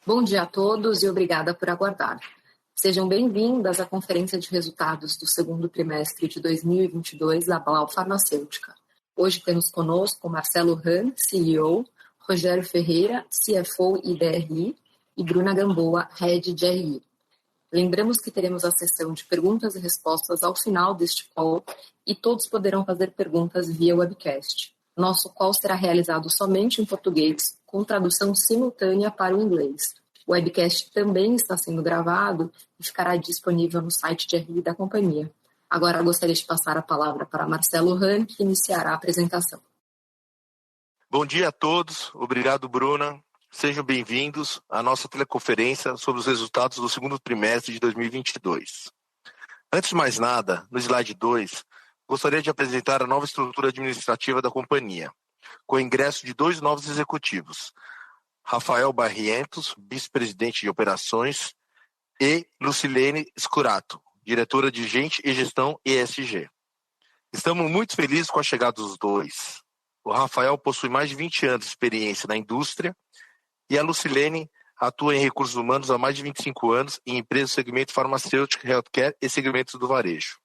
Bom dia a todos e obrigada por aguardar. Sejam bem-vindas à conferência de resultados do segundo trimestre de 2022 da Blau Farmacêutica. Hoje temos conosco Marcelo Hahn, CEO, Rogério Ferreira, CFO e DRI, e Bruna Gamboa, Head de RI. Lembramos que teremos a sessão de perguntas e respostas ao final deste call e todos poderão fazer perguntas via webcast. Nosso call será realizado somente em português, com tradução simultânea para o inglês. O webcast também está sendo gravado e ficará disponível no site de RI da companhia. Agora gostaria de passar a palavra para Marcelo Hahn, que iniciará a apresentação. Bom dia a todos, obrigado Bruna. Sejam bem-vindos à nossa teleconferência sobre os resultados do segundo trimestre de 2022. Antes de mais nada, no slide 2, gostaria de apresentar a nova estrutura administrativa da companhia, com o ingresso de 2 novos executivos, Rafael Barrientos, vice-presidente de operações, e Lucilene Scurato, diretora de Gente e Gestão ESG. Estamos muito felizes com a chegada dos dois. O Rafael possui mais de 20 anos de experiência na indústria e a Lucilene atua em recursos humanos há mais de 25 anos em empresas do segmento farmacêutico, healthcare e segmentos do varejo.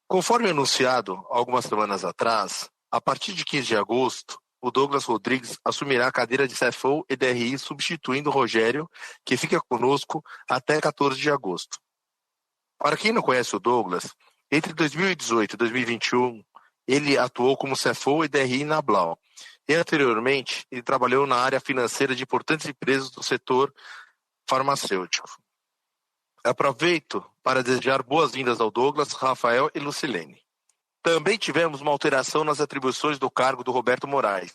Conforme anunciado algumas semanas atrás, a partir de 15 de agosto, o Douglas Rodrigues assumirá a cadeira de CFO e DRI, substituindo o Rogério, que fica conosco até 14 de agosto. Para quem não conhece o Douglas, entre 2018 e 2021, ele atuou como CFO e DRI na Blau. E anteriormente, ele trabalhou na área financeira de importantes empresas do setor farmacêutico. Aproveito para desejar boas-vindas ao Douglas, Rafael e Lucilene. Também tivemos uma alteração nas atribuições do cargo do Roberto Moraes,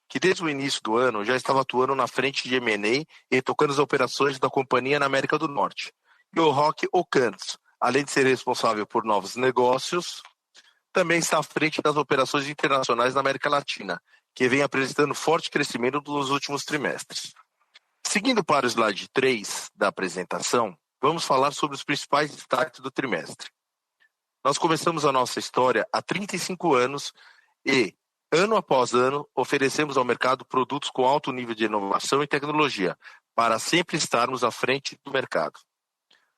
que desde o início do ano já estava atuando na frente de M&A e tocando as operações da companhia na América do Norte. E o Roque Ocantos, além de ser responsável por novos negócios, também está à frente das operações internacionais na América Latina, que vem apresentando forte crescimento nos últimos trimestres. Seguindo para o slide 3 da apresentação, vamos falar sobre os principais destaques do trimestre. Nós começamos a nossa história há 35 anos e, ano após ano, oferecemos ao mercado produtos com alto nível de inovação e tecnologia, para sempre estarmos à frente do mercado.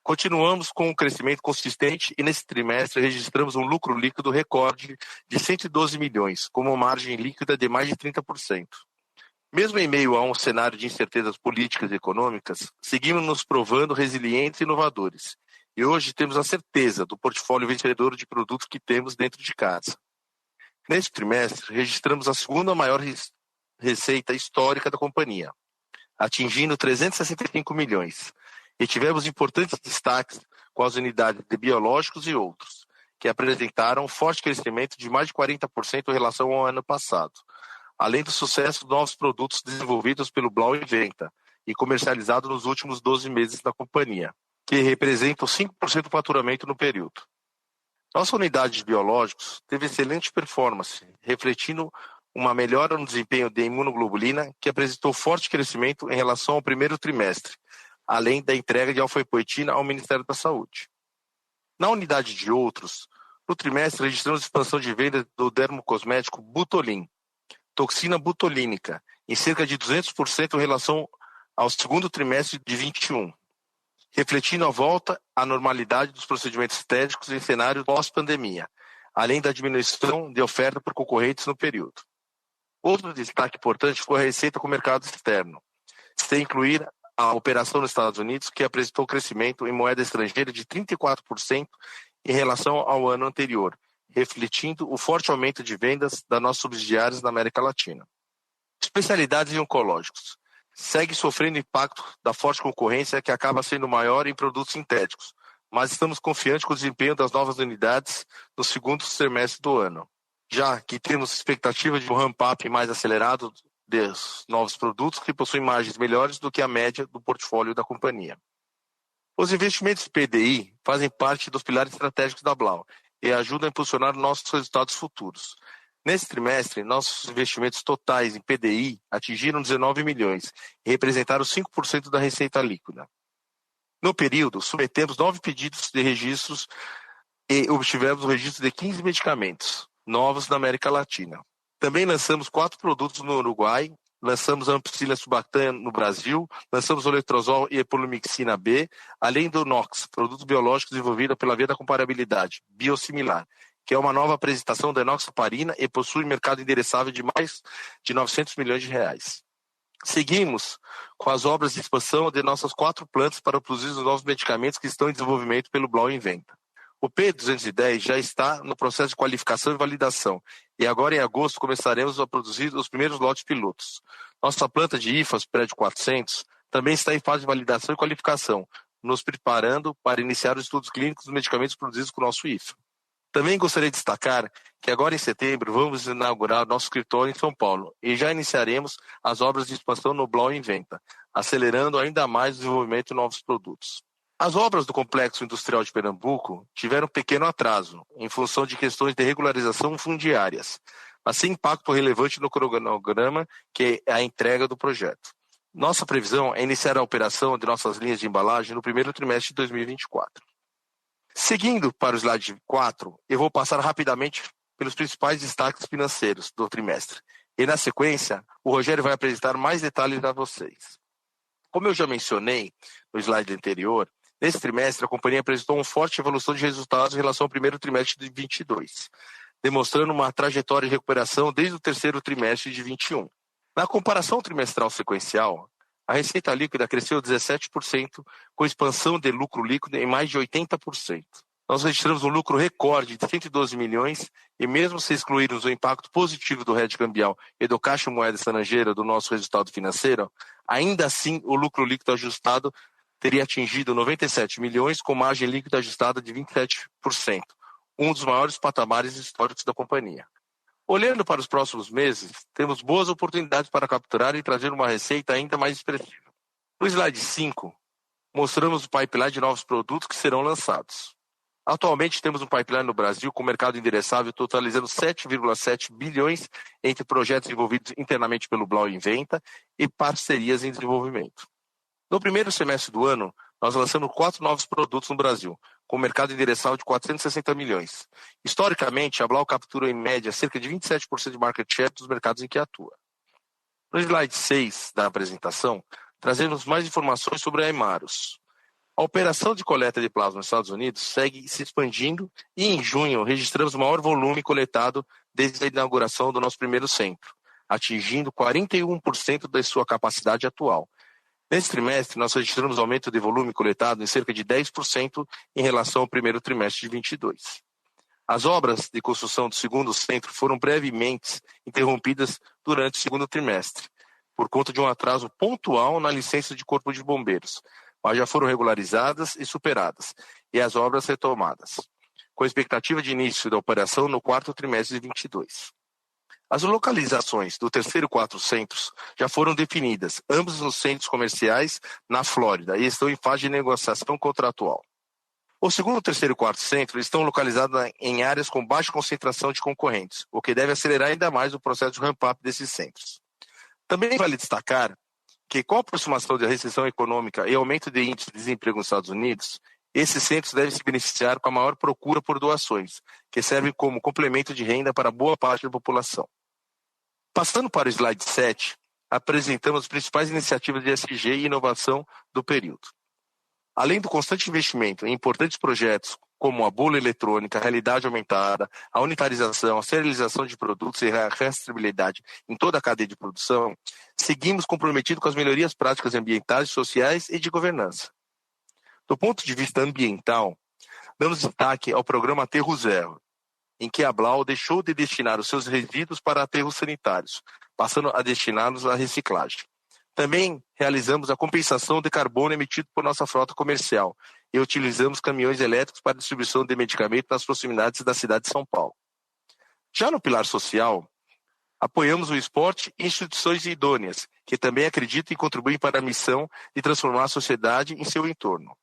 Continuamos com um crescimento consistente e nesse trimestre registramos um lucro líquido recorde de 112 milhões, com uma margem líquida de mais de 30%. Mesmo em meio a um cenário de incertezas políticas e econômicas, seguimos nos provando resilientes e inovadores. E hoje temos a certeza do portfólio vencedor de produtos que temos dentro de casa. Neste trimestre, registramos a segunda maior receita histórica da companhia, atingindo 365 milhões. E tivemos importantes destaques com as unidades de biológicos e outros, que apresentaram um forte crescimento de mais de 40% em relação ao ano passado, além do sucesso de novos produtos desenvolvidos pelo Blau Inventa e comercializados nos últimos 12 meses da companhia, que representam 5% do faturamento no período. Nossa unidade de biológicos teve excelente performance, refletindo uma melhora no desempenho de imunoglobulina, que apresentou forte crescimento em relação ao primeiro trimestre, além da entrega de alfa-epoetina ao Ministério da Saúde. Na unidade de outros, no trimestre registramos expansão de venda do dermocosmético Butolin, toxina butolínica, em cerca de 200% em relação ao segundo trimestre de 2021, refletindo a volta à normalidade dos procedimentos estéticos em cenário pós-pandemia, além da diminuição de oferta por concorrentes no período. Outro destaque importante foi a receita com o mercado externo, sem incluir a operação nos Estados Unidos, que apresentou crescimento em moeda estrangeira de 34% em relação ao ano anterior, refletindo o forte aumento de vendas das nossas subsidiárias na América Latina. Especialidades em oncológicos. Segue sofrendo impacto da forte concorrência que acaba sendo maior em produtos sintéticos, mas estamos confiantes com o desempenho das novas unidades no segundo semestre do ano, já que temos expectativa de um ramp-up mais acelerado dos novos produtos que possuem margens melhores do que a média do portfólio da companhia. Os investimentos em PDI fazem parte dos pilares estratégicos da Blau e ajudam a impulsionar nossos resultados futuros. Nesse trimestre, nossos investimentos totais em PDI atingiram 19 milhões e representaram 5% da receita líquida. No período, submetemos 9 pedidos de registros e obtivemos o registro de 15 medicamentos novos na América Latina. Também lançamos 4 produtos no Uruguai lançamos a ampicilina subactam no Brasil, lançamos o letrozol e epolumixina B, além do NOX, produto biológico desenvolvido pela via da comparabilidade, biosimilar, que é uma nova apresentação da enoxaparina e possui mercado endereçável de mais de 900 milhões de reais. Seguimos com as obras de expansão de nossas 4 plantas para produzir os novos medicamentos que estão em desenvolvimento pelo Blau Inventa. O P210 já está no processo de qualificação e validação, e agora em agosto começaremos a produzir os primeiros lotes pilotos. Nossa planta de IFAS, prédio 400, também está em fase de validação e qualificação, nos preparando para iniciar os estudos clínicos dos medicamentos produzidos com o nosso IFA. Também gostaria de destacar que agora em setembro vamos inaugurar nosso escritório em São Paulo e já iniciaremos as obras de expansão no Blau Inventa, acelerando ainda mais o desenvolvimento de novos produtos. As obras do Complexo Industrial de Pernambuco tiveram um pequeno atraso, em função de questões de regularização fundiárias, mas sem impacto relevante no cronograma, que é a entrega do projeto. Nossa previsão é iniciar a operação de nossas linhas de embalagem no primeiro trimestre de 2024. Seguindo para o slide 4, eu vou passar rapidamente pelos principais destaques financeiros do trimestre. E na sequência, o Rogério vai apresentar mais detalhes a vocês. Como eu já mencionei no slide anterior, nesse trimestre, a companhia apresentou uma forte evolução de resultados em relação ao primeiro trimestre de 2022, demonstrando uma trajetória de recuperação desde o terceiro trimestre de 2021. Na comparação trimestral sequencial, a receita líquida cresceu 17%, com expansão de lucro líquido em mais de 80%. Nós registramos um lucro recorde de 112 milhões e mesmo se excluirmos o impacto positivo do hedge cambial e do caixa moeda estrangeira do nosso resultado financeiro, ainda assim o lucro líquido ajustado teria atingido 97 milhões com margem líquida ajustada de 27%, um dos maiores patamares históricos da companhia. Olhando para os próximos meses, temos boas oportunidades para capturar e trazer uma receita ainda mais expressiva. No slide 5, mostramos o pipeline de novos produtos que serão lançados. Atualmente temos um pipeline no Brasil com mercado endereçável totalizando 7,7 bilhões entre projetos envolvidos internamente pelo Blau Inventa e parcerias em desenvolvimento. No primeiro semestre do ano, nós lançamos 4 novos produtos no Brasil, com mercado endereçável de 460 milhões. Historicamente, a Blau captura em média cerca de 27% de market share dos mercados em que atua. No slide 6 da apresentação, trazemos mais informações sobre a Hemarus. A operação de coleta de plasma nos Estados Unidos segue se expandindo e em junho registramos o maior volume coletado desde a inauguração do nosso primeiro centro, atingindo 41% da sua capacidade atual. Nesse trimestre, nós registramos aumento de volume coletado em cerca de 10% em relação ao primeiro trimestre de 2022. As obras de construção do segundo centro foram brevemente interrompidas durante o segundo trimestre, por conta de um atraso pontual na licença de Corpo de Bombeiros, mas já foram regularizadas e superadas, e as obras retomadas, com expectativa de início da operação no quarto trimestre de 2022. As localizações do terceiro e quarto centros já foram definidas, ambos nos centros comerciais na Flórida, e estão em fase de negociação contratual. O segundo, terceiro e quarto centro estão localizados em áreas com baixa concentração de concorrentes, o que deve acelerar ainda mais o processo de ramp-up desses centros. Também vale destacar que, com a aproximação da recessão econômica e aumento de índice de desemprego nos Estados Unidos, esses centros devem se beneficiar com a maior procura por doações, que servem como complemento de renda para boa parte da população. Passando para o slide 7, apresentamos as principais iniciativas de ESG e inovação do período. Além do constante investimento em importantes projetos como a bula eletrônica, a realidade aumentada, a unitarização, a serialização de produtos e a rastreabilidade em toda a cadeia de produção, seguimos comprometidos com as melhorias práticas ambientais, sociais e de governança. Do ponto de vista ambiental, damos destaque ao programa Aterro Zero, em que a Blau deixou de destinar os seus resíduos para aterros sanitários, passando a destiná-los à reciclagem. Também realizamos a compensação de carbono emitido por nossa frota comercial e utilizamos caminhões elétricos para distribuição de medicamentos nas proximidades da cidade de São Paulo. Já no pilar social, apoiamos o esporte e instituições idôneas, que também acreditam e contribuem para a missão de transformar a sociedade em seu entorno.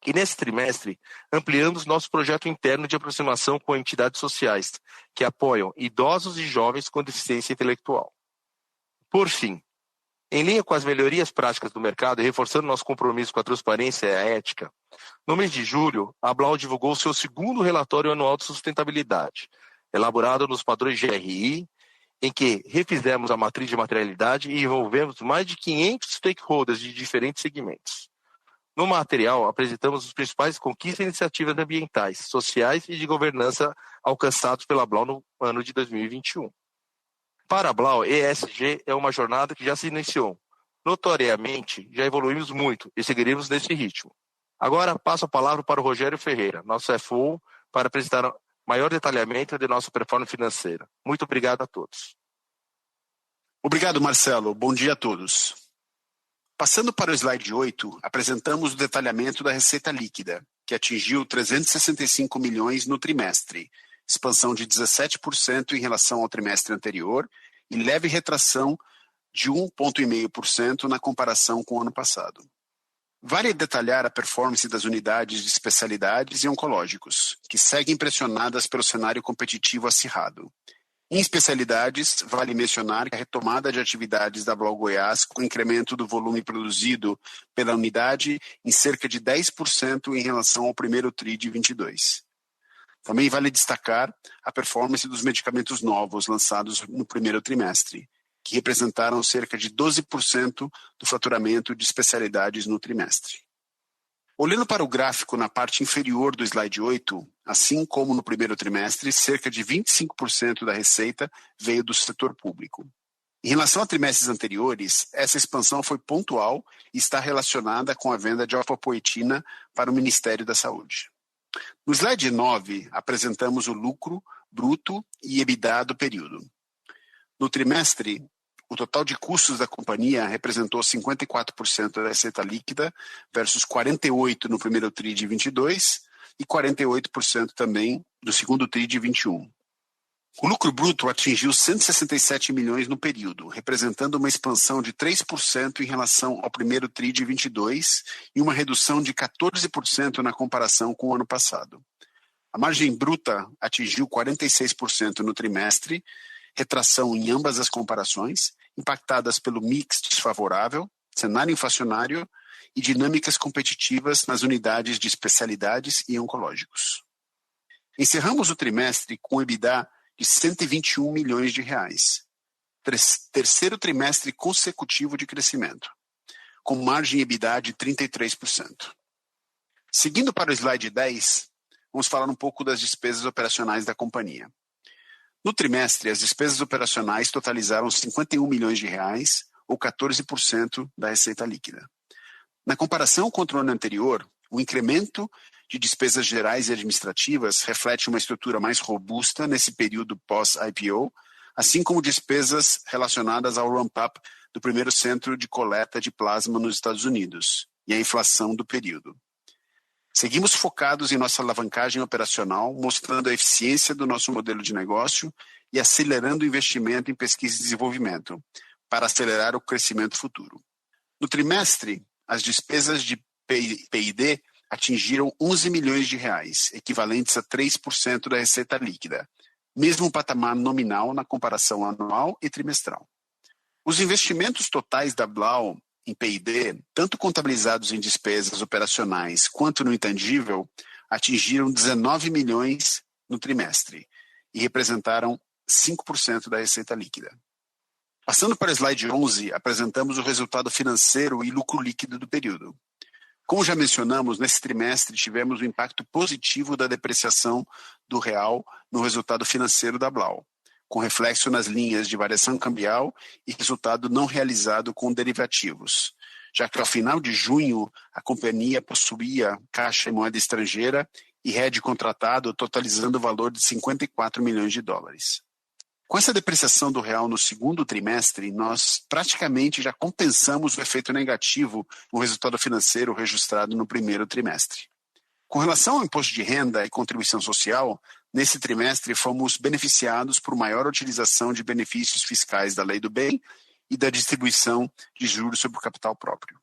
E nesse trimestre, ampliamos nosso projeto interno de aproximação com entidades sociais, que apoiam idosos e jovens com deficiência intelectual. Por fim, em linha com as melhorias práticas do mercado e reforçando nosso compromisso com a transparência e a ética, no mês de julho, a Blau divulgou seu segundo relatório anual de sustentabilidade, elaborado nos padrões GRI em que refizemos a matriz de materialidade e envolvemos mais de 500 stakeholders de diferentes segmentos. No material, apresentamos os principais conquistas e iniciativas ambientais, sociais e de governança alcançados pela Blau no ano de 2021. Para a Blau, ESG é uma jornada que já se iniciou. Notoriamente, já evoluímos muito e seguiremos nesse ritmo. Agora, passo a palavra para o Rogério Ferreira, nosso CFO, para apresentar maior detalhamento de nossa performance financeira. Muito obrigado a todos. Obrigado, Marcelo. Bom dia a todos. Passando para o slide 8, apresentamos o detalhamento da receita líquida, que atingiu 365 milhões no trimestre, expansão de 17% em relação ao trimestre anterior e leve retração de 1,5% na comparação com o ano passado. Vale detalhar a performance das unidades de especialidades e oncológicos, que seguem pressionadas pelo cenário competitivo acirrado. Em especialidades, vale mencionar que a retomada de atividades da Blau Goiás, com incremento do volume produzido pela unidade em cerca de 10% em relação ao primeiro TRI de 22. Também vale destacar a performance dos medicamentos novos lançados no primeiro trimestre, que representaram cerca de 12% do faturamento de especialidades no trimestre. Olhando para o gráfico na parte inferior do slide 8, assim como no primeiro trimestre, cerca de 25% da receita veio do setor público. Em relação a trimestres anteriores, essa expansão foi pontual e está relacionada com a venda de alfapoetina para o Ministério da Saúde. No slide 9, apresentamos o lucro bruto e EBITDA do período. No trimestre, o total de custos da companhia representou 54% da receita líquida versus 48% no primeiro TRI de 22 e 48% também no segundo TRI de 21. O lucro bruto atingiu 167 milhões no período, representando uma expansão de 3% em relação ao primeiro TRI de 22 e uma redução de 14% na comparação com o ano passado. A margem bruta atingiu 46% no trimestre, retração em ambas as comparações, impactadas pelo mix desfavorável, cenário inflacionário e dinâmicas competitivas nas unidades de especialidades e oncológicos. Encerramos o trimestre com EBITDA de 121 milhões de reais, terceiro trimestre consecutivo de crescimento, com margem EBITDA de 33%. Seguindo para o slide 10, vamos falar um pouco das despesas operacionais da companhia. No trimestre, as despesas operacionais totalizaram 51 milhões de reais, ou 14% da receita líquida. Na comparação contra o ano anterior, o incremento de despesas gerais e administrativas reflete uma estrutura mais robusta nesse período pós-IPO, assim como despesas relacionadas ao ramp-up do primeiro centro de coleta de plasma nos Estados Unidos e a inflação do período. Seguimos focados em nossa alavancagem operacional, mostrando a eficiência do nosso modelo de negócio e acelerando o investimento em pesquisa e desenvolvimento, para acelerar o crescimento futuro. No trimestre, as despesas de P&D atingiram 11 milhões de reais, equivalentes a 3% da receita líquida, mesmo patamar nominal na comparação anual e trimestral. Os investimentos totais da Blau em P&D, tanto contabilizados em despesas operacionais quanto no intangível, atingiram 19 milhões no trimestre e representaram 5% da receita líquida. Passando para o slide 11, apresentamos o resultado financeiro e lucro líquido do período. Como já mencionamos, nesse trimestre tivemos o impacto positivo da depreciação do real no resultado financeiro da Blau, com reflexo nas linhas de variação cambial e resultado não realizado com derivativos, já que ao final de junho a companhia possuía caixa em moeda estrangeira e hedge contratado totalizando o valor de 54 milhões de dólares. Com essa depreciação do real no segundo trimestre, nós praticamente já compensamos o efeito negativo no resultado financeiro registrado no primeiro trimestre. Com relação ao imposto de renda e contribuição social, nesse trimestre fomos beneficiados por maior utilização de benefícios fiscais da Lei do Bem e da distribuição de juros sobre o capital próprio.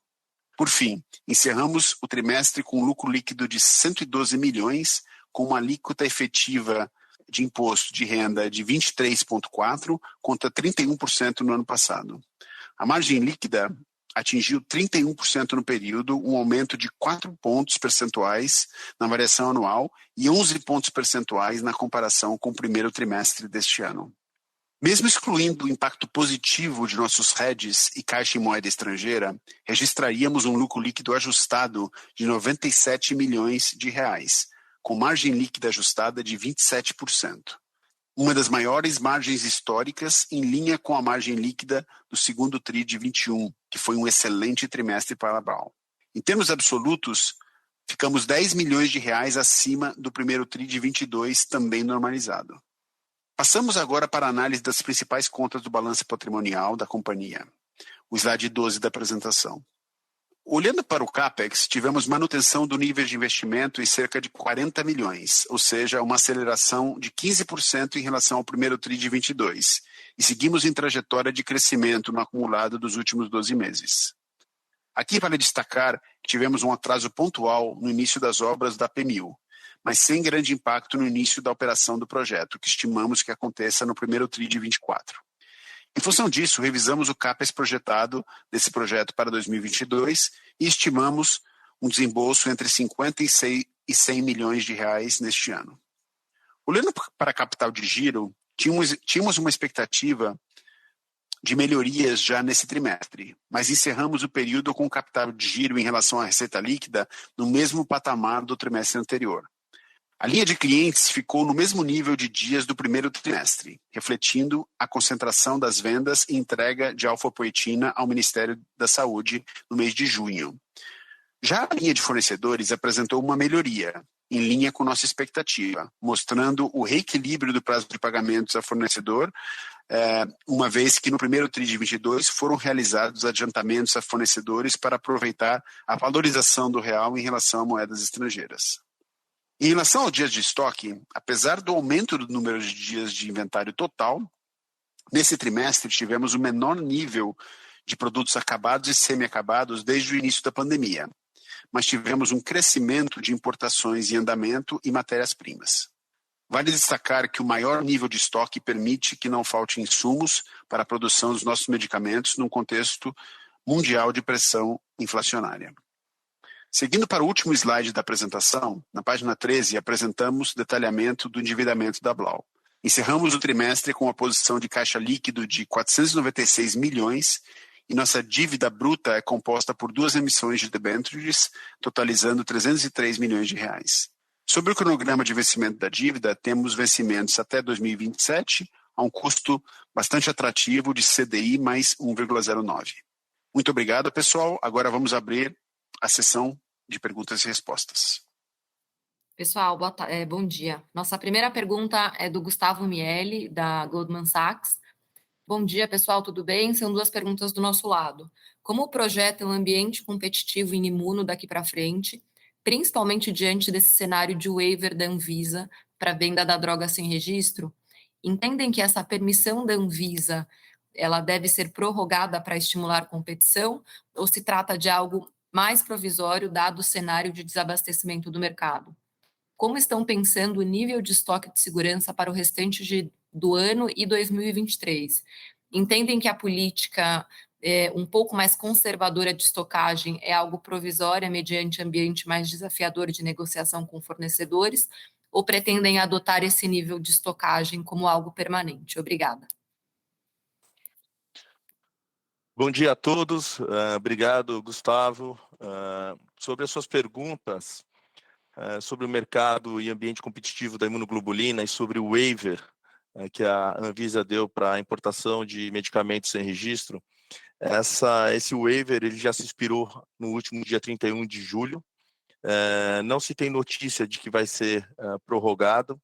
Por fim, encerramos o trimestre com um lucro líquido de 112 milhões, com uma alíquota efetiva de imposto de renda de 23,4% contra 31% no ano passado. A margem líquida atingiu 31% no período, um aumento de 4 pontos percentuais na variação anual e 11 pontos percentuais na comparação com o primeiro trimestre deste ano. Mesmo excluindo o impacto positivo de nossos hedges e caixa em moeda estrangeira, registraríamos um lucro líquido ajustado de 97 milhões de reais, com margem líquida ajustada de 27%. Uma das maiores margens históricas, em linha com a margem líquida do segundo TRI de 21, que foi um excelente trimestre para a BRAL. Em termos absolutos, ficamos 10 milhões de reais acima do primeiro TRI de 22, também normalizado. Passamos agora para a análise das principais contas do balanço patrimonial da companhia, o slide 12 da apresentação. Olhando para o CAPEX, tivemos manutenção do nível de investimento em cerca de 40 milhões, ou seja, uma aceleração de 15% em relação ao primeiro TRI de 22, e seguimos em trajetória de crescimento no acumulado dos últimos 12 meses. Aqui vale destacar que tivemos um atraso pontual no início das obras da P1000, mas sem grande impacto no início da operação do projeto, que estimamos que aconteça no primeiro TRI de 24. Em função disso, revisamos o CAPEX projetado desse projeto para 2022 e estimamos um desembolso entre 50 e 100 milhões de reais neste ano. Olhando para a capital de giro, tínhamos uma expectativa de melhorias já nesse trimestre, mas encerramos o período com capital de giro em relação à receita líquida no mesmo patamar do trimestre anterior. A linha de clientes ficou no mesmo nível de dias do primeiro trimestre, refletindo a concentração das vendas e entrega de alfapoetina ao Ministério da Saúde no mês de junho. Já a linha de fornecedores apresentou uma melhoria, em linha com nossa expectativa, mostrando o reequilíbrio do prazo de pagamentos a fornecedor, uma vez que no primeiro TRI de 22 foram realizados adiantamentos a fornecedores para aproveitar a valorização do real em relação a moedas estrangeiras. Em relação ao dias de estoque, apesar do aumento do número de dias de inventário total, nesse trimestre tivemos o menor nível de produtos acabados e semi-acabados desde o início da pandemia, mas tivemos um crescimento de importações em andamento e matérias-primas. Vale destacar que o maior nível de estoque permite que não falte insumos para a produção dos nossos medicamentos num contexto mundial de pressão inflacionária. Seguindo para o último slide da apresentação, na página 13, apresentamos detalhamento do endividamento da Blau. Encerramos o trimestre com uma posição de caixa líquido de 496 milhões e nossa dívida bruta é composta por 2 emissões de debêntures, totalizando 303 milhões de reais. Sobre o cronograma de vencimento da dívida, temos vencimentos até 2027, a um custo bastante atrativo de CDI mais 1,09. Muito obrigado, pessoal. Agora vamos abrir a sessão de perguntas e respostas. Pessoal, bom dia. Nossa primeira pergunta é do Gustavo Miele, da Goldman Sachs. Bom dia, pessoal, tudo bem? São 2 perguntas do nosso lado. Como projeta um ambiente competitivo em imuno daqui para frente, principalmente diante desse cenário de waiver da Anvisa para venda da droga sem registro? Entendem que essa permissão da Anvisa ela deve ser prorrogada para estimular competição ou se trata de algo mais provisório, dado o cenário de desabastecimento do mercado? Como estão pensando o nível de estoque de segurança para o restante do ano e 2023? Entendem que a política um pouco mais conservadora de estocagem é algo provisório mediante ambiente mais desafiador de negociação com fornecedores, ou pretendem adotar esse nível de estocagem como algo permanente? Obrigada. Bom dia a todos, obrigado, Gustavo. Sobre as suas perguntas, sobre o mercado e ambiente competitivo da imunoglobulina e sobre o waiver que a Anvisa deu para a importação de medicamentos sem registro, esse waiver ele já se expirou no último dia 31 de julho, não se tem notícia de que vai ser prorrogado.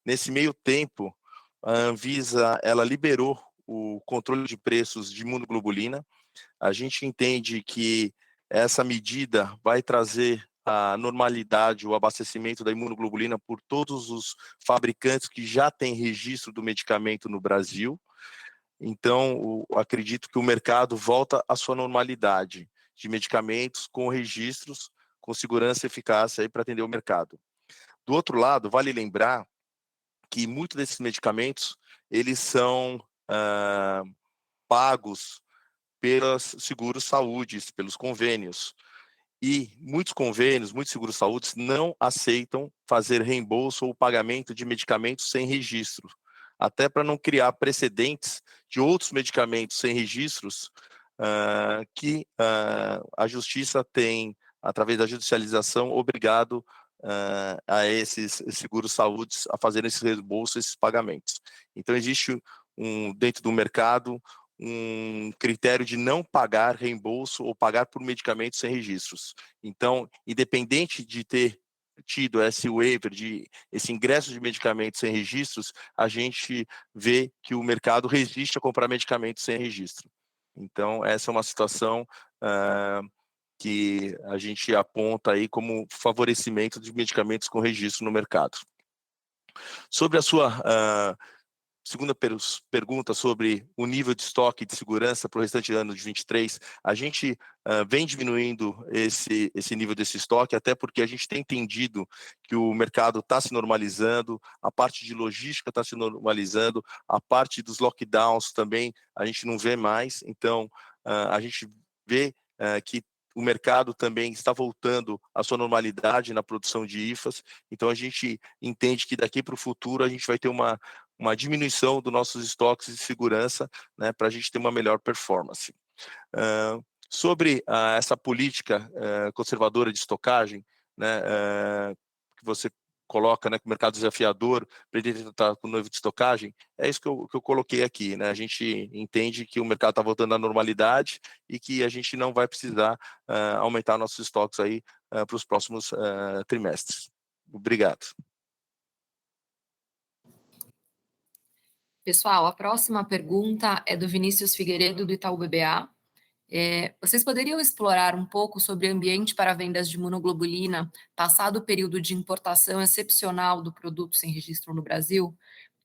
Nesse meio tempo, a Anvisa ela liberou o controle de preços de imunoglobulina. A gente entende que essa medida vai trazer a normalidade, o abastecimento da imunoglobulina por todos os fabricantes que já têm registro do medicamento no Brasil. Então, acredito que o mercado volta à sua normalidade de medicamentos com registros, com segurança e eficácia para atender o mercado. Do outro lado, vale lembrar que muitos desses medicamentos eles são pagos pelos seguros-saúde, pelos convênios. E muitos convênios, muitos seguros-saúde não aceitam fazer reembolso ou pagamento de medicamentos sem registro. até para não criar precedentes de outros medicamentos sem registros que a Justiça tem, através da judicialização, obrigado a esses seguros-saúde a fazerem esses reembolsos, esses pagamentos. Então, existe dentro do mercado um critério de não pagar reembolso ou pagar por medicamentos sem registros. Então, independente de ter tido esse waiver, esse ingresso de medicamentos sem registros, a gente vê que o mercado resiste a comprar medicamentos sem registro. Então, essa é uma situação que a gente aponta aí como favorecimento de medicamentos com registro no mercado. Sobre a sua segunda pergunta sobre o nível de estoque de segurança para o restante do ano de 23, a gente vem diminuindo esse nível desse estoque, até porque a gente tem entendido que o mercado está se normalizando, a parte de logística está se normalizando, a parte dos lockdowns também a gente não vê mais, então a gente vê que o mercado também está voltando à sua normalidade na produção de IFAs, então a gente entende que daqui para o futuro a gente vai ter uma diminuição dos nossos estoques de segurança, né, para a gente ter uma melhor performance. Sobre essa política conservadora de estocagem, né, que você coloca, né, que o mercado desafiador para ele estar com o nível de estocagem, é isso que eu coloquei aqui, né? A gente entende que o mercado está voltando à normalidade e que a gente não vai precisar aumentar nossos estoques aí para os próximos trimestres. Obrigado. Pessoal, a próxima pergunta é do Vinícius Figueiredo, do Itaú BBA. Vocês poderiam explorar um pouco sobre o ambiente para vendas de imunoglobulina, passado o período de importação excepcional do produto sem registro no Brasil?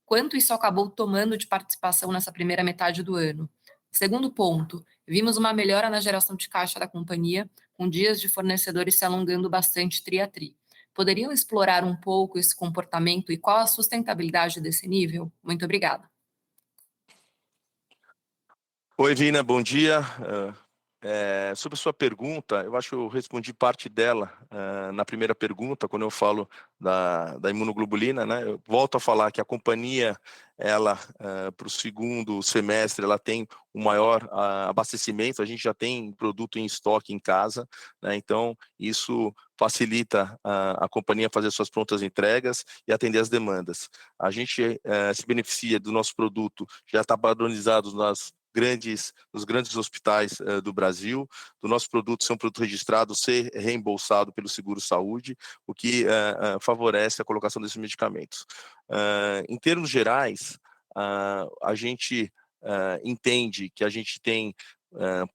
Quanto isso acabou tomando de participação nessa primeira metade do ano? Segundo ponto, vimos uma melhora na geração de caixa da companhia, com dias de fornecedores se alongando bastante tri a tri. Poderiam explorar um pouco esse comportamento e qual a sustentabilidade desse nível? Muito obrigada. Oi, Vina, bom dia. Sobre a sua pergunta, eu acho que eu respondi parte dela na primeira pergunta, quando eu falo da imunoglobulina, né? Eu volto a falar que a companhia, ela, para o segundo semestre, ela tem o maior abastecimento, a gente já tem produto em estoque em casa, né? Então isso facilita a companhia fazer suas prontas entregas e atender as demandas. A gente se beneficia do nosso produto, já está padronizado nos grandes hospitais do Brasil, do nosso produto ser um produto registrado, ser reembolsado pelo Seguro-Saúde, o que favorece a colocação desses medicamentos. Em termos gerais, a gente entende que a gente tem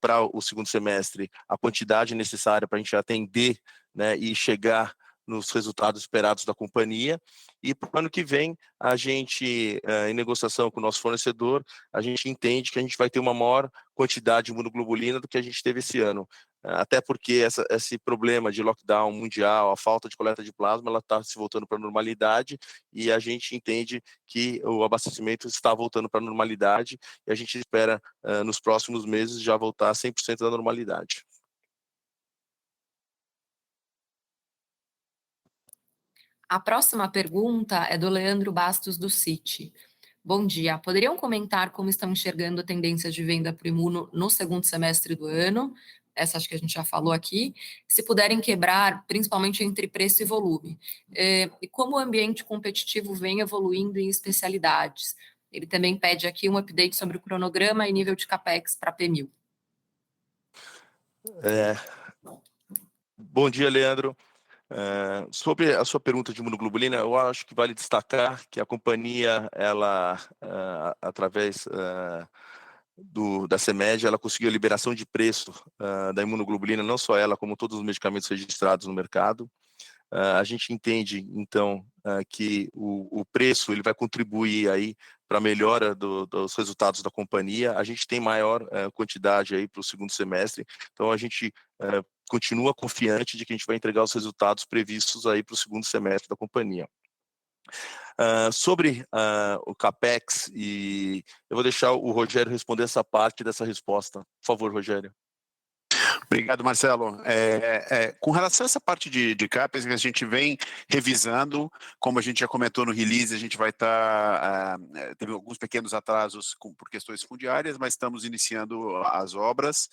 para o segundo semestre a quantidade necessária para a gente atender, né, e chegar nos resultados esperados da companhia, e para o ano que vem, a gente, em negociação com o nosso fornecedor, a gente entende que a gente vai ter uma maior quantidade de imunoglobulina do que a gente teve esse ano, até porque esse problema de lockdown mundial, a falta de coleta de plasma, ela está se voltando para a normalidade, e a gente entende que o abastecimento está voltando para a normalidade, e a gente espera, nos próximos meses, já voltar a 100% da normalidade. A próxima pergunta é do Leandro Bastos, do Citi. Bom dia. Poderiam comentar como estão enxergando a tendência de venda para o Imuno no segundo semestre do ano? Essa acho que a gente já falou aqui. Se puderem quebrar, principalmente entre preço e volume. E como o ambiente competitivo vem evoluindo em especialidades? Ele também pede aqui um update sobre o cronograma e nível de CAPEX para a PMIL. Bom dia, Leandro. Sobre a sua pergunta de imunoglobulina, eu acho que vale destacar que a companhia, ela, através da CEMED, ela conseguiu a liberação de preço da imunoglobulina, não só ela, como todos os medicamentos registrados no mercado. A gente entende, então, que o preço ele vai contribuir aí para a melhora dos resultados da companhia. A gente tem maior quantidade aí para o segundo semestre, então a gente continua confiante de que a gente vai entregar os resultados previstos aí para o segundo semestre da companhia. Sobre o CAPEX, e eu vou deixar o Rogério responder essa parte dessa resposta. Por favor, Rogério. Obrigado, Marcelo. Com relação a essa parte de CAPEX, a gente vem revisando, como a gente já comentou no release, a gente vai estar, teve alguns pequenos atrasos por questões fundiárias, mas estamos iniciando as obras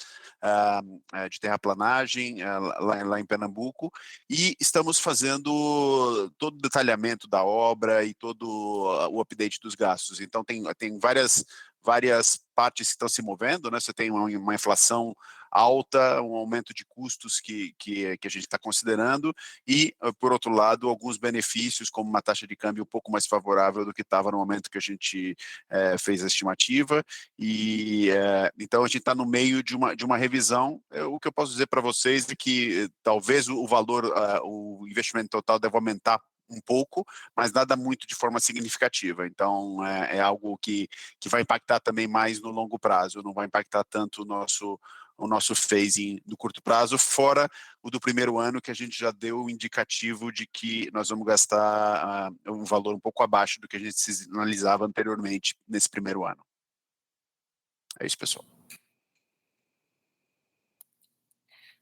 de terraplanagem lá em Pernambuco, e estamos fazendo todo o detalhamento da obra e todo o update dos gastos. Então, tem várias partes que estão se movendo, né? Você tem uma inflação alta, um aumento de custos que a gente está considerando, e, por outro lado, alguns benefícios, como uma taxa de câmbio um pouco mais favorável do que estava no momento que a gente fez a estimativa, e então a gente está no meio de uma revisão. O que eu posso dizer para vocês é que talvez o valor, o investimento total deve aumentar um pouco, mas nada muito de forma significativa. Então, é algo que vai impactar também mais no longo prazo, não vai impactar tanto o nosso phasing no curto prazo, fora o do primeiro ano, que a gente já deu o indicativo de que nós vamos gastar um valor um pouco abaixo do que a gente sinalizava anteriormente nesse primeiro ano. É isso, pessoal.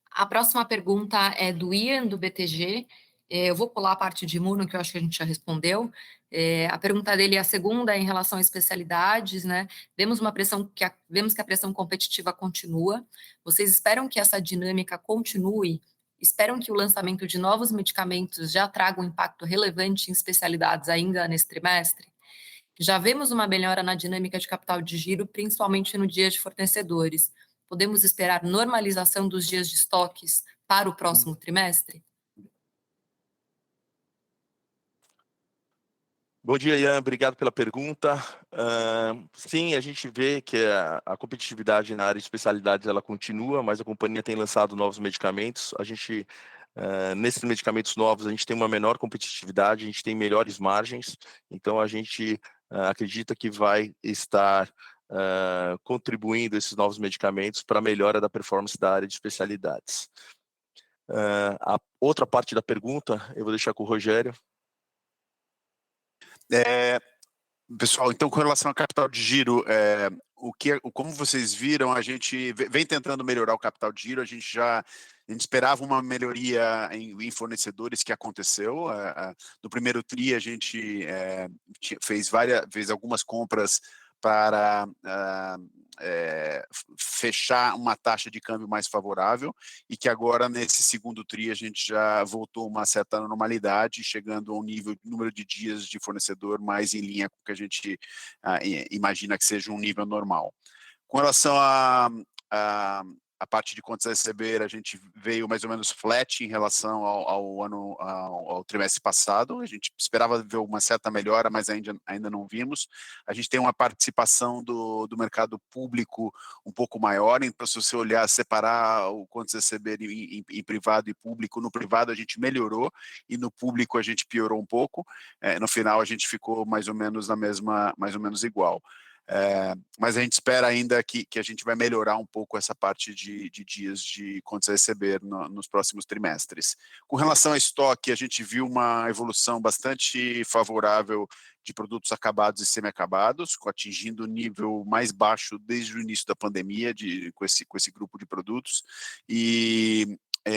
A próxima pergunta é do Ian, do BTG. Eu vou pular a parte de imuno, que eu acho que a gente já respondeu. A pergunta dele, a segunda, é em relação a especialidades, né? Vemos que a pressão competitiva continua. Vocês esperam que essa dinâmica continue? Esperam que o lançamento de novos medicamentos já traga um impacto relevante em especialidades ainda nesse trimestre? Já vemos uma melhora na dinâmica de capital de giro, principalmente no dia de fornecedores. Podemos esperar normalização dos dias de estoques para o próximo trimestre? Bom dia, Ian. Obrigado pela pergunta. Sim, a gente vê que a competitividade na área de especialidades ela continua, mas a companhia tem lançado novos medicamentos. Nesses medicamentos novos, a gente tem uma menor competitividade, a gente tem melhores margens, então a gente acredita que vai estar contribuindo esses novos medicamentos para a melhora da performance da área de especialidades. A outra parte da pergunta, eu vou deixar com o Rogério. Pessoal, então com relação ao capital de giro, como vocês viram, a gente vem tentando melhorar o capital de giro. A gente esperava uma melhoria em fornecedores, que aconteceu. No primeiro TRI a gente fez algumas compras para fechar uma taxa de câmbio mais favorável, e que agora nesse segundo TRI a gente já voltou a uma certa normalidade, chegando a um número de dias de fornecedor mais em linha com o que a gente imagina que seja um nível normal. Com relação a parte de contas a receber, a gente veio mais ou menos flat em relação ao trimestre passado. A gente esperava ver uma certa melhora, mas ainda não vimos. A gente tem uma participação do mercado público um pouco maior, então se você olhar, separar o contas a receber em privado e público, no privado a gente melhorou e no público a gente piorou um pouco. No final a gente ficou mais ou menos mais ou menos igual. Mas a gente espera ainda que a gente vai melhorar um pouco essa parte de dias de contas a receber nos próximos trimestres. Com relação a estoque, a gente viu uma evolução bastante favorável de produtos acabados e semi-acabados, atingindo o nível mais baixo desde o início da pandemia com esse grupo de produtos,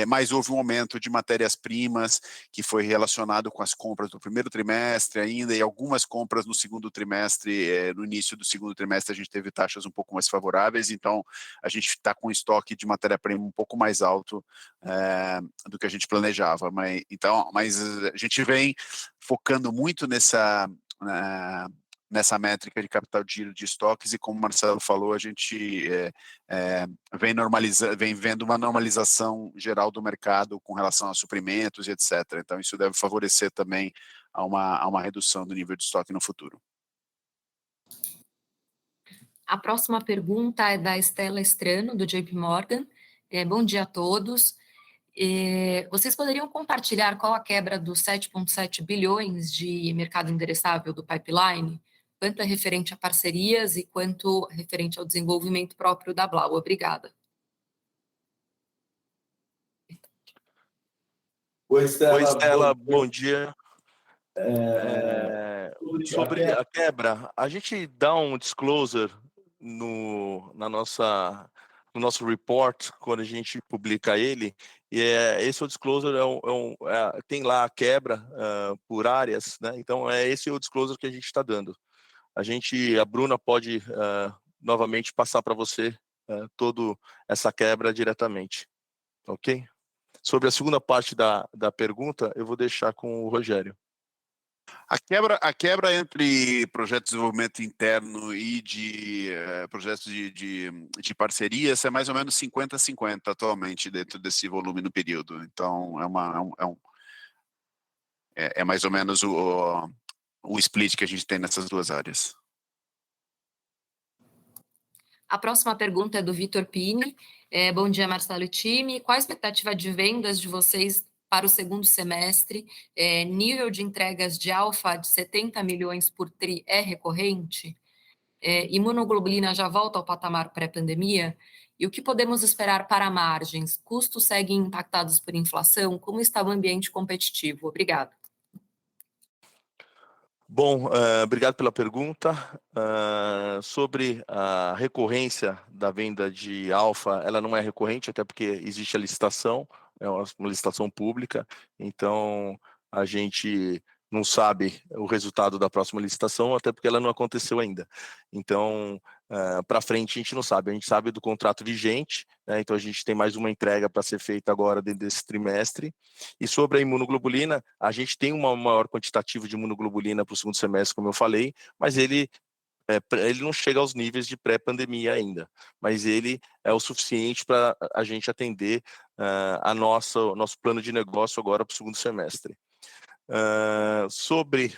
mas houve um aumento de matérias-primas que foi relacionado com as compras do primeiro trimestre ainda, e algumas compras no segundo trimestre. No início do segundo trimestre a gente teve taxas um pouco mais favoráveis, então a gente está com um estoque de matéria-prima um pouco mais alto do que a gente planejava. Mas a gente vem focando muito nessa métrica de capital de giro de estoques, e como o Marcelo falou, a gente vem vendo uma normalização geral do mercado com relação a suprimentos e etc. Então isso deve favorecer também a uma redução do nível de estoque no futuro. A próxima pergunta é da Estela Estrano, do JP Morgan. Bom dia a todos. Vocês poderiam compartilhar qual a quebra dos 7,7 bilhões de mercado endereçável do pipeline? Quanto é referente a parcerias e quanto referente ao desenvolvimento próprio da Blau? Obrigada. Oi, Estela, bom dia. Sobre a quebra, a gente dá um disclosure na nossa no nosso report, quando a gente publica ele, e esse é o disclosure, tem lá a quebra por áreas, né? Então, esse é o disclosure que a gente está dando. A Bruna pode novamente passar para você toda essa quebra diretamente, ok? Sobre a segunda parte da pergunta, eu vou deixar com o Rogério. A quebra entre projetos de desenvolvimento interno e de projetos de parcerias é mais ou menos 50-50 atualmente dentro desse volume no período. Então, é mais ou menos o split que a gente tem nessas duas áreas. A próxima pergunta é do Vitor Pini. Bom dia, Marcelo e time. Qual a expectativa de vendas de vocês para o segundo semestre? Nível de entregas de alfa de 70 milhões por tri é recorrente? Imunoglobulina já volta ao patamar pré-pandemia? E o que podemos esperar para margens? Custos seguem impactados por inflação? Como está o ambiente competitivo? Obrigada. Bom, obrigado pela pergunta. Sobre a recorrência da venda de alfa, ela não é recorrente, até porque existe a licitação, é uma licitação pública, então a gente não sabe o resultado da próxima licitação, até porque ela não aconteceu ainda. Então, para frente a gente não sabe, a gente sabe do contrato vigente, né? Então a gente tem mais uma entrega para ser feita agora dentro desse trimestre. E sobre a imunoglobulina, a gente tem um maior quantitativo de imunoglobulina para o segundo semestre, como eu falei, mas ele não chega aos níveis de pré-pandemia ainda, mas ele é o suficiente para a gente atender o nosso plano de negócio agora para o segundo semestre. Sobre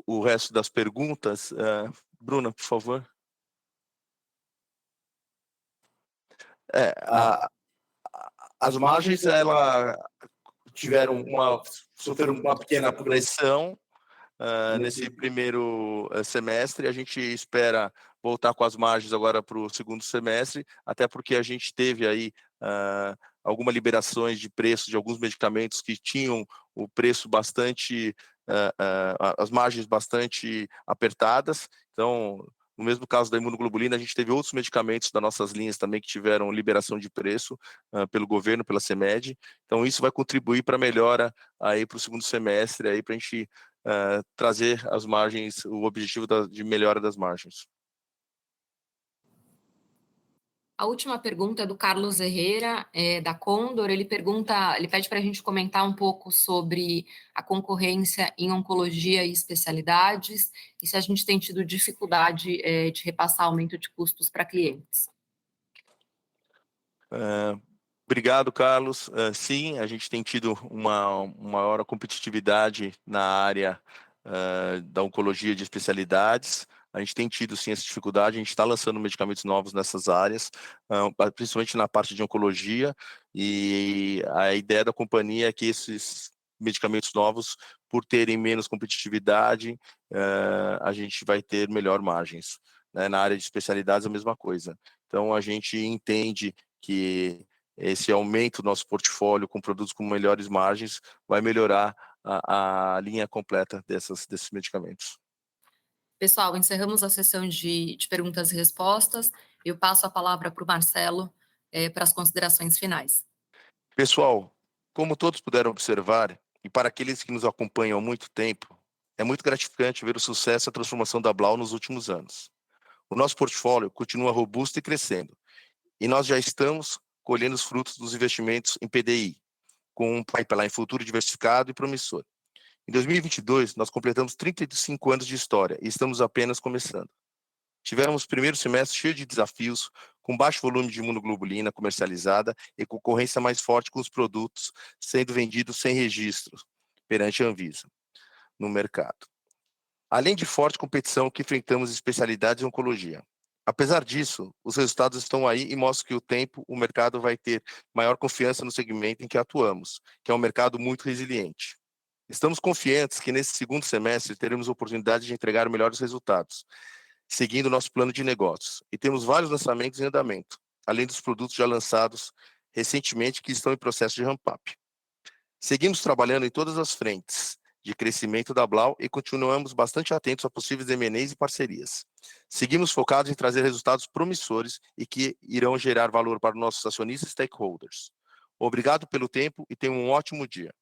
o resto das perguntas, Bruna, por favor. As margens, sofreram uma pequena pressão nesse primeiro semestre. A gente espera voltar com as margens agora para o segundo semestre, até porque a gente teve aí algumas liberações de preço de alguns medicamentos que tinham o preço bastante, as margens bastante apertadas. Então, no mesmo caso da imunoglobulina, a gente teve outros medicamentos das nossas linhas também que tiveram liberação de preço pelo governo, pela CMED. Então, isso vai contribuir para a melhora aí para o segundo semestre, aí para a gente trazer as margens, o objetivo de melhora das margens. A última pergunta é do Carlos Herrera, da Condor. Ele pede para a gente comentar um pouco sobre a concorrência em oncologia e especialidades e se a gente tem tido dificuldade de repassar aumento de custos para clientes. Obrigado, Carlos. Sim, a gente tem tido uma maior competitividade na área da oncologia de especialidades. A gente tem tido, sim, essa dificuldade. A gente está lançando medicamentos novos nessas áreas, principalmente na parte de oncologia. E a ideia da companhia é que esses medicamentos novos, por terem menos competitividade, a gente vai ter melhor margens. Né? Na área de especialidades, a mesma coisa. Então, a gente entende que esse aumento do nosso portfólio com produtos com melhores margens vai melhorar a linha completa desses medicamentos. Pessoal, encerramos a sessão de perguntas e respostas. Eu passo a palavra para o Marcelo para as considerações finais. Pessoal, como todos puderam observar, e para aqueles que nos acompanham há muito tempo, é muito gratificante ver o sucesso e a transformação da Blau nos últimos anos. O nosso portfólio continua robusto e crescendo, e nós já estamos colhendo os frutos dos investimentos em PDI, com um pipeline futuro diversificado e promissor. Em 2022, nós completamos 35 anos de história e estamos apenas começando. Tivemos o primeiro semestre cheio de desafios, com baixo volume de imunoglobulina comercializada e concorrência mais forte com os produtos sendo vendidos sem registro perante a Anvisa no mercado. Além de forte competição que enfrentamos em especialidades em oncologia. Apesar disso, os resultados estão aí e mostram que o mercado vai ter maior confiança no segmento em que atuamos, que é um mercado muito resiliente. Estamos confiantes que nesse segundo semestre teremos a oportunidade de entregar melhores resultados, seguindo o nosso plano de negócios. E temos vários lançamentos em andamento, além dos produtos já lançados recentemente que estão em processo de ramp-up. Seguimos trabalhando em todas as frentes, de crescimento da Blau e continuamos bastante atentos a possíveis M&As e parcerias. Seguimos focados em trazer resultados promissores e que irão gerar valor para nossos acionistas e stakeholders. Obrigado pelo tempo e tenham um ótimo dia.